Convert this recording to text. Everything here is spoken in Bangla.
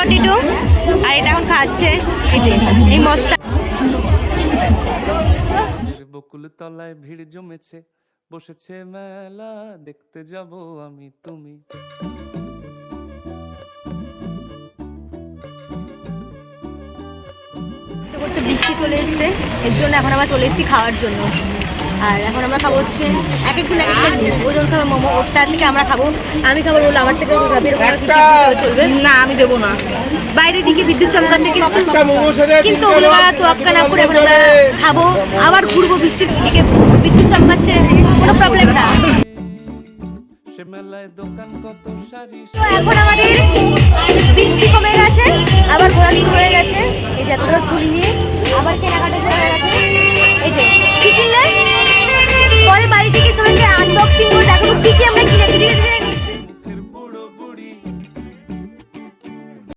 42 আর এটা এখন খাচ্ছে এই যে এই মস্তা। বকুল তলায় ভিড় জমেছে, বসেছে মেলা, দেখতে যাব আমি তুমি। করতে বৃষ্টি চলে এসছে, এর জন্য এখন আমরা চলে এসেছি খাওয়ার জন্য। আর এখন আমরা খাবো হচ্ছে এক একজন এক একটা জিনিস। ওজন খাবে মোমো, ওরটা থেকে আমরা খাবো, আমি খাবো রোল, আমার থেকে চলবে না, আমি দেবো না। বাইরের দিকে বিদ্যুৎ চমকাচ্ছে কিন্তু ওগুলো তোয়াক্কা না করে এখন আমরা খাবো, আবার ঘুরবো। বৃষ্টির দিকে বিদ্যুৎ চমকাচ্ছে, কোনো প্রবলেম না। সে মেলায় দোকান কত শাড়ি। তো এখন আমাদের বৃষ্টি কমে